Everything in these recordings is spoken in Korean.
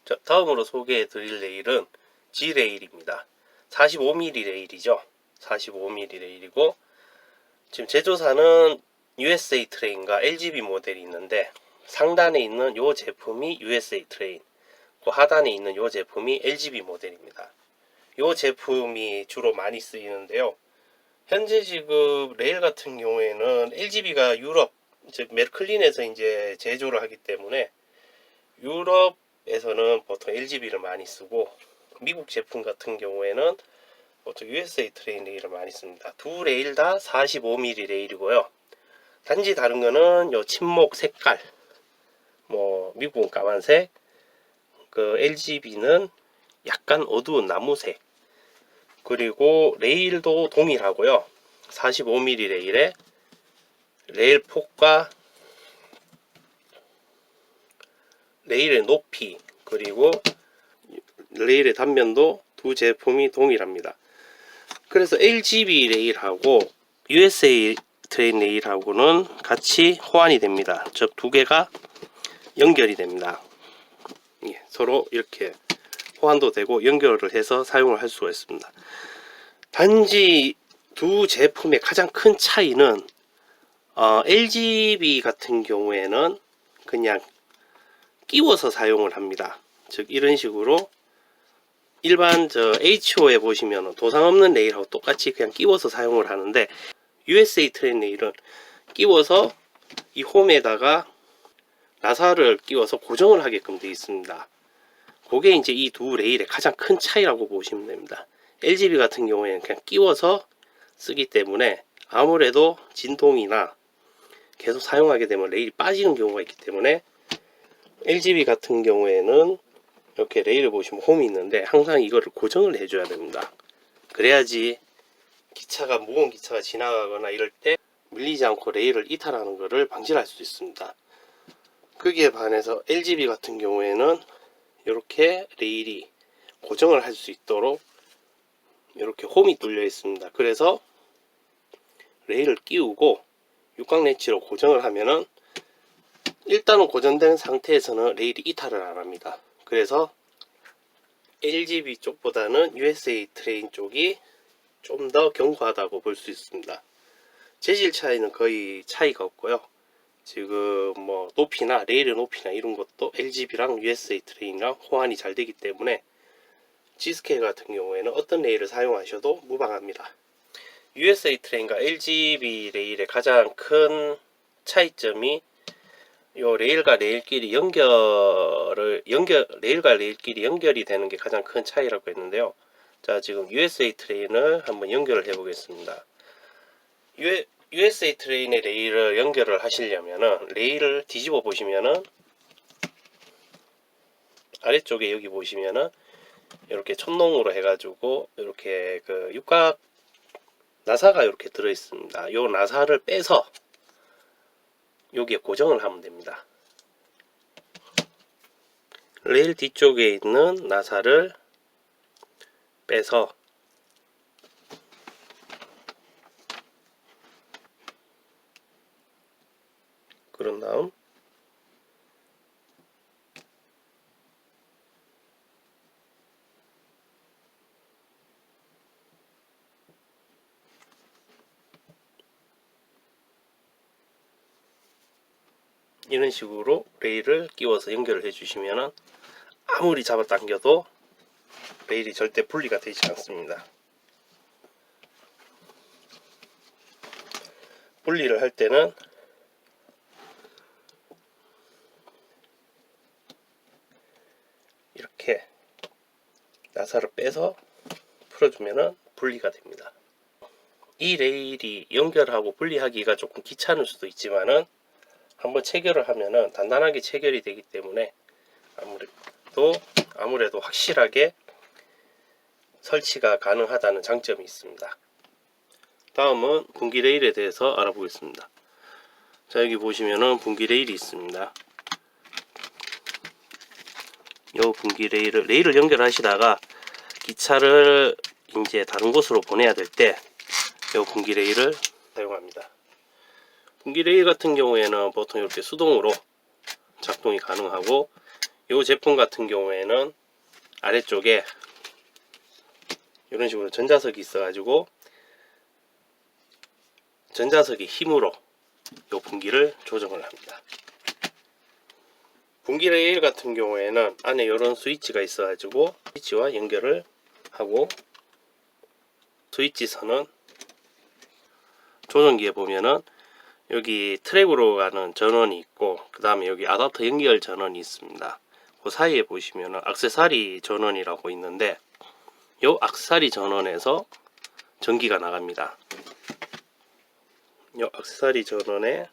자, 다음으로 소개해 드릴 레일은 G레일입니다. 45mm 레일이죠. 45mm 레일이고, 지금 제조사는 USA 트레인과 LGB 모델이 있는데, 상단에 있는 이 제품이 USA 트레인, 그 하단에 있는 이 제품이 LGB 모델입니다. 이 제품이 주로 많이 쓰이는데요. 현재 지금 레일 같은 경우에는 LGB가 유럽, 즉 메르클린에서 이제 제조를 하기 때문에 유럽에서는 보통 LGB를 많이 쓰고, 미국 제품 같은 경우에는 보통 USA 트레인 레일을 많이 씁니다. 두 레일 다 45mm 레일이고요. 단지 다른 거는 요 침목 색깔, 뭐 미국은 까만색, 그 LGB는 약간 어두운 나무색, 그리고 레일도 동일하고요. 45mm 레일에 레일 폭과 레일의 높이, 그리고 레일의 단면도 두 제품이 동일합니다. 그래서 LGB 레일하고 USA 트레인 레일하고는 같이 호환이 됩니다. 즉 두 개가 연결이 됩니다. 예, 서로 이렇게 호환도 되고 연결을 해서 사용을 할 수가 있습니다. 단지 두 제품의 가장 큰 차이는 LGB 같은 경우에는 그냥 끼워서 사용을 합니다. 즉 이런 식으로 일반 HO에 보시면 도상 없는 레일하고 똑같이 그냥 끼워서 사용을 하는데, USA 트레인 레일은 끼워서 이 홈에다가 나사를 끼워서 고정을 하게끔 되어 있습니다. 그게 이제 이 두 레일의 가장 큰 차이라고 보시면 됩니다. LGB 같은 경우에는 그냥 끼워서 쓰기 때문에 아무래도 진동이나 계속 사용하게 되면 레일이 빠지는 경우가 있기 때문에, LGB 같은 경우에는 이렇게 레일을 보시면 홈이 있는데 항상 이거를 고정을 해줘야 됩니다. 그래야지 기차가, 무거운 기차가 지나가거나 이럴 때 밀리지 않고 레일을 이탈하는 것을 방지할 수 있습니다. 거기에 반해서 LGB 같은 경우에는 이렇게 레일이 고정을 할 수 있도록 이렇게 홈이 뚫려 있습니다. 그래서 레일을 끼우고 육각 렌치로 고정을 하면은 일단은 고정된 상태에서는 레일이 이탈을 안 합니다. 그래서 LGB 쪽보다는 USA 트레인 쪽이 좀 더 견고하다고 볼 수 있습니다. 재질 차이는 거의 차이가 없고요. 지금 뭐 높이나 레일의 높이나 이런 것도 LGB랑 USA 트레인이랑 호환이 잘 되기 때문에 G스케일 같은 경우에는 어떤 레일을 사용하셔도 무방합니다. USA 트레인과 LGB 레일의 가장 큰 차이점이 요 레일과 레일끼리 레일과 레일끼리 연결이 되는 게 가장 큰 차이라고 했는데요. 자, 지금 USA 트레인을 한번 연결을 해 보겠습니다. USA 트레인의 레일을 연결을 하시려면은 레일을 뒤집어 보시면은 아래쪽에 여기 보시면은 이렇게 촌농으로 해가지고 이렇게 그 육각 나사가 이렇게 들어 있습니다. 요 나사를 빼서 여기에 고정을 하면 됩니다. 레일 뒤쪽에 있는 나사를 빼서 그런 다음 이런 식으로 레일을 끼워서 연결을 해주시면 아무리 잡아당겨도 레일이 절대 분리가 되지 않습니다. 분리를 할 때는 이렇게 나사를 빼서 풀어주면 분리가 됩니다. 이 레일이 연결하고 분리하기가 조금 귀찮을 수도 있지만은 한번 체결을 하면은 단단하게 체결이 되기 때문에 아무래도 확실하게 설치가 가능하다는 장점이 있습니다. 다음은 분기 레일에 대해서 알아보겠습니다. 자, 여기 보시면은 분기 레일이 있습니다. 요 분기 레일을 연결하시다가 기차를 이제 다른 곳으로 보내야 될 때 요 분기 레일을 사용합니다. 분기 레일 같은 경우에는 보통 이렇게 수동으로 작동이 가능하고, 이 제품 같은 경우에는 아래쪽에 이런 식으로 전자석이 있어가지고 전자석의 힘으로 이 분기를 조정을 합니다. 분기 레일 같은 경우에는 안에 이런 스위치가 있어가지고 스위치와 연결을 하고, 스위치 선은 조정기에 보면은 여기 트랙으로 가는 전원이 있고, 그 다음에 여기 아답터 연결 전원이 있습니다. 그 사이에 보시면은 액세서리 전원이라고 있는데, 이 액세서리 전원에서 전기가 나갑니다. 이 액세서리 전원에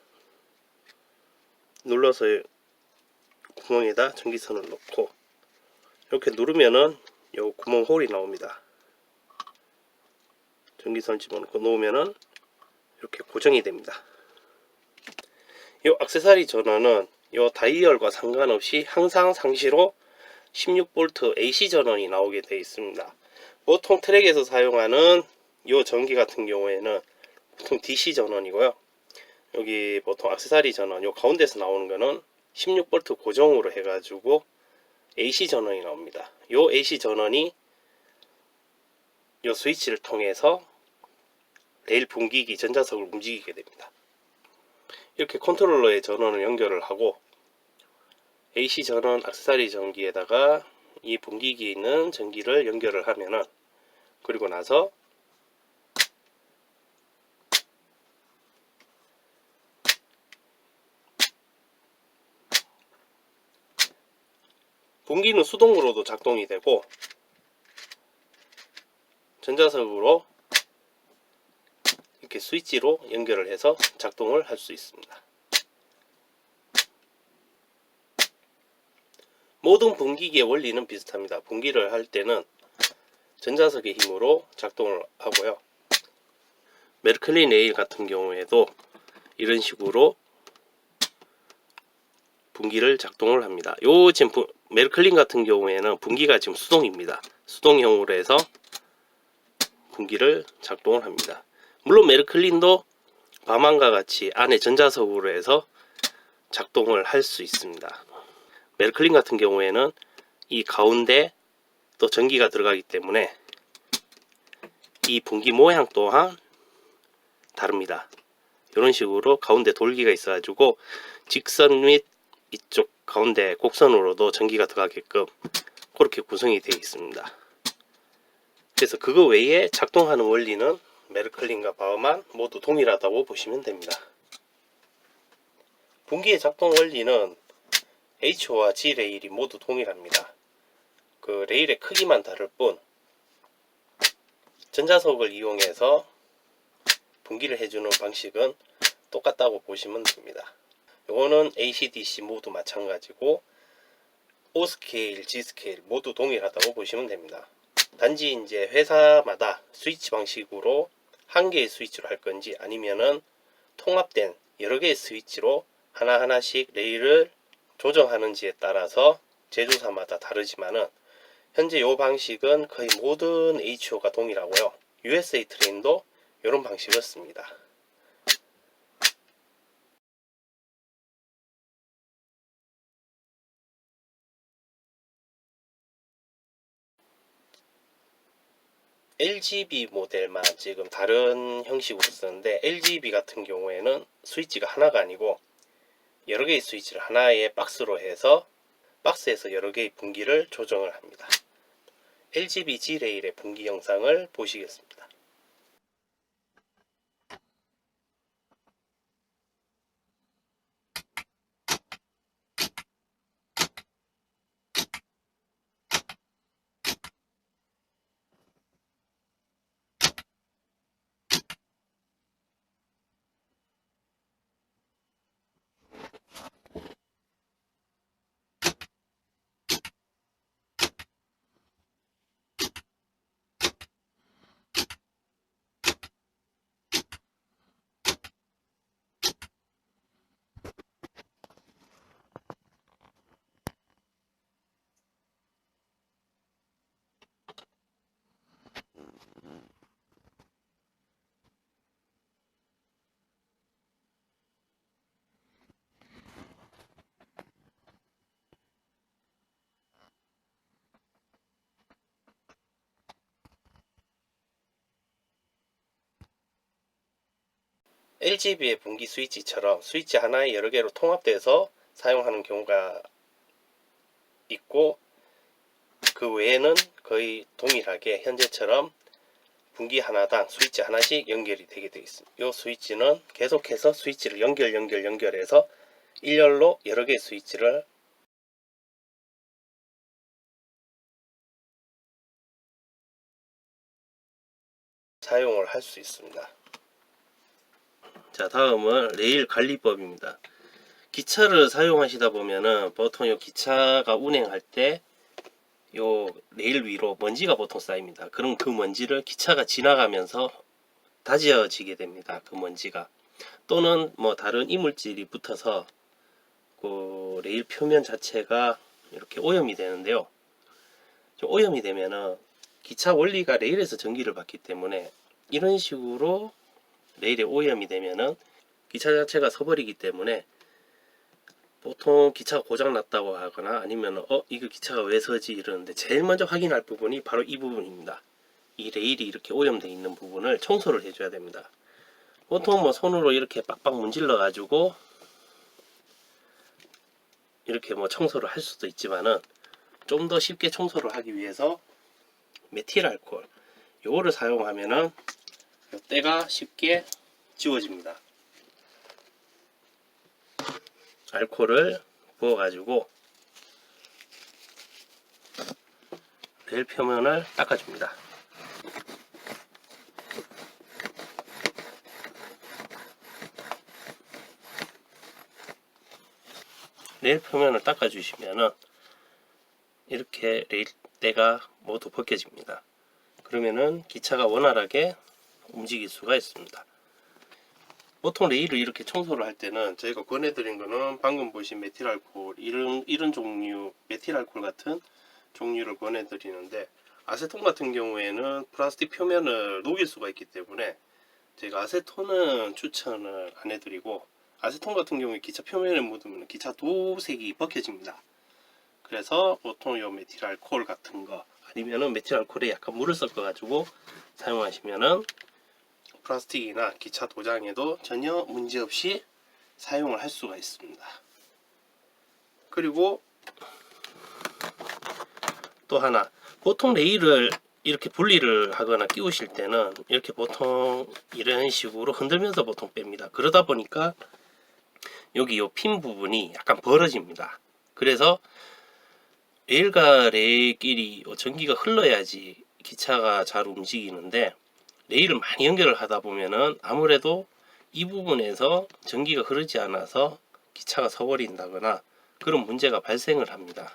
눌러서 구멍에다 전기선을 넣고 이렇게 누르면은 요 구멍 홀이 나옵니다. 전기선 집어넣고 놓으면은 이렇게 고정이 됩니다. 요 액세서리 전원은 요 다이얼과 상관없이 항상 상시로 16V AC 전원이 나오게 되어 있습니다. 보통 트랙에서 사용하는 요 전기 같은 경우에는 보통 DC 전원이고요. 여기 보통 액세서리 전원 요 가운데서 나오는 거는 16V 고정으로 해가지고 AC 전원이 나옵니다. 요 AC 전원이 요 스위치를 통해서 레일 분기기 전자석을 움직이게 됩니다. 이렇게 컨트롤러의 전원을 연결을 하고 AC 전원 액세서리 전기에다가 이 분기기에 있는 전기를 연결을 하면은, 그리고 나서 분기는 수동으로도 작동이 되고 전자석으로 이렇게 스위치로 연결을 해서 작동을 할 수 있습니다. 모든 분기기의 원리는 비슷합니다. 분기를 할 때는 전자석의 힘으로 작동을 하고요. 메르클린 레일 같은 경우에도 이런 식으로 분기를 작동을 합니다. 요 지금 메르클린 같은 경우에는 분기가 지금 수동입니다. 수동형으로 해서 분기를 작동을 합니다. 물론 메르클린도 바만과 같이 안에 전자석으로 해서 작동을 할 수 있습니다. 메르클린 같은 경우에는 이 가운데 또 전기가 들어가기 때문에 이 분기 모양 또한 다릅니다. 이런 식으로 가운데 돌기가 있어가지고 직선 및 이쪽 가운데 곡선으로도 전기가 들어가게끔 그렇게 구성이 되어 있습니다. 그래서 그거 외에 작동하는 원리는 메르클린과 바흐만 모두 동일하다고 보시면 됩니다. 분기의 작동 원리는 H와 G 레일이 모두 동일합니다. 그 레일의 크기만 다를 뿐 전자석을 이용해서 분기를 해주는 방식은 똑같다고 보시면 됩니다. 이거는 AC/DC 모두 마찬가지고 O 스케일, G 스케일 모두 동일하다고 보시면 됩니다. 단지 이제 회사마다 스위치 방식으로 한 개의 스위치로 할 건지 아니면은 통합된 여러 개의 스위치로 하나하나씩 레일을 조정하는지에 따라서 제조사마다 다르지만은 현재 이 방식은 거의 모든 HO가 동일하고요. USA 트레인도 이런 방식을 씁니다. LGB 모델만 지금 다른 형식으로 쓰는데, LGB 같은 경우에는 스위치가 하나가 아니고 여러 개의 스위치를 하나의 박스로 해서 박스에서 여러 개의 분기를 조정을 합니다. LGB G-레일의 분기 영상을 보시겠습니다. LGB의 분기 스위치처럼 스위치 하나에 여러 개로 통합돼서 사용하는 경우가 있고, 그 외에는 거의 동일하게 현재처럼 분기 하나당 스위치 하나씩 연결이 되게 되어 있습니다. 이 스위치는 계속해서 스위치를 연결해서 일렬로 여러 개의 스위치를 사용을 할 수 있습니다. 자, 다음은 레일 관리법입니다. 기차를 사용하시다 보면은 보통 요 기차가 운행할 때 요 레일 위로 먼지가 보통 쌓입니다. 그럼 그 먼지를 기차가 지나가면서 다져지게 됩니다. 그 먼지가. 또는 뭐 다른 이물질이 붙어서 그 레일 표면 자체가 이렇게 오염이 되는데요. 오염이 되면은 기차 원리가 레일에서 전기를 받기 때문에 이런 식으로 레일에 오염이 되면은 기차 자체가 서버리기 때문에 보통 기차가 고장 났다고 하거나 아니면 이거 기차가 왜 서지 이러는데 제일 먼저 확인할 부분이 바로 이 부분입니다. 이 레일이 이렇게 오염되어 있는 부분을 청소를 해줘야 됩니다. 보통 뭐 손으로 이렇게 빡빡 문질러 가지고 이렇게 뭐 청소를 할 수도 있지만은 좀 더 쉽게 청소를 하기 위해서 메틸 알코올 요거를 사용하면은 요 때가 쉽게 지워집니다. 알코올을 부어 가지고 레일 표면을 닦아줍니다. 레일 표면을 닦아주시면은 이렇게 레일 때가 모두 벗겨집니다. 그러면은 기차가 원활하게 움직일 수가 있습니다. 보통 레일을 이렇게 청소를 할 때는 저희가 권해드린 거는 방금 보신 메틸알코올 이런 종류 메틸알코올 같은 종류를 권해드리는데, 아세톤 같은 경우에는 플라스틱 표면을 녹일 수가 있기 때문에 제가 아세톤은 추천을 안 해드리고, 아세톤 같은 경우에 기차 표면에 묻으면 기차 도색이 벗겨집니다. 그래서 보통 요 메틸알코올 같은 거 아니면은 메틸알코올에 약간 물을 섞어 가지고 사용하시면은 플라스틱이나 기차 도장에도 전혀 문제없이 사용을 할 수가 있습니다. 그리고 또 하나, 보통 레일을 이렇게 분리를 하거나 끼우실 때는 이렇게 보통 이런 식으로 흔들면서 보통 뺍니다. 그러다 보니까 여기 요 핀 부분이 약간 벌어집니다. 그래서 레일과 레일끼리 전기가 흘러야지 기차가 잘 움직이는데, 레일을 많이 연결을 하다 보면은 아무래도 이 부분에서 전기가 흐르지 않아서 기차가 서버린다거나 그런 문제가 발생을 합니다.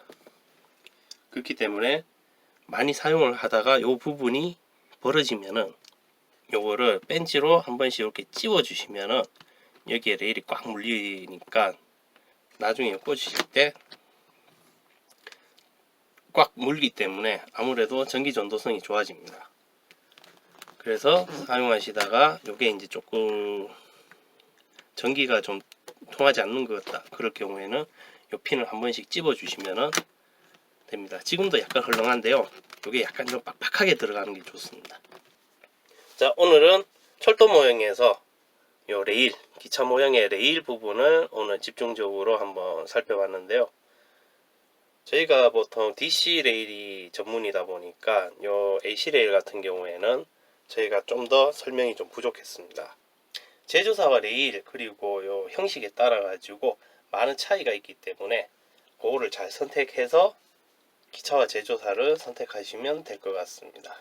그렇기 때문에 많이 사용을 하다가 이 부분이 벌어지면은 요거를 벤치로 한 번씩 이렇게 찝어 주시면은 여기에 레일이 꽉 물리니까 나중에 꽂으실 때 꽉 물기 때문에 아무래도 전기 전도성이 좋아집니다. 그래서 사용하시다가 요게 이제 조금 전기가 좀 통하지 않는 것 같다 그럴 경우에는 요 핀을 한 번씩 찝어 주시면 됩니다. 지금도 약간 헐렁한데요, 요게 약간 좀 빡빡하게 들어가는 게 좋습니다. 자, 오늘은 철도 모형에서 요 레일, 기차 모형의 레일 부분을 오늘 집중적으로 한번 살펴봤는데요. 저희가 보통 DC 레일이 전문이다 보니까 요 AC 레일 같은 경우에는 저희가 좀 더 설명이 좀 부족했습니다. 제조사와 레일 그리고 요 형식에 따라 가지고 많은 차이가 있기 때문에 그거를 잘 선택해서 기차와 제조사를 선택하시면 될 것 같습니다.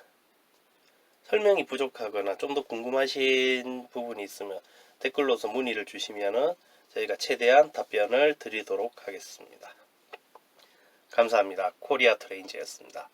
설명이 부족하거나 좀 더 궁금하신 부분이 있으면 댓글로서 문의를 주시면 저희가 최대한 답변을 드리도록 하겠습니다. 감사합니다. 코리아 트레인즈였습니다.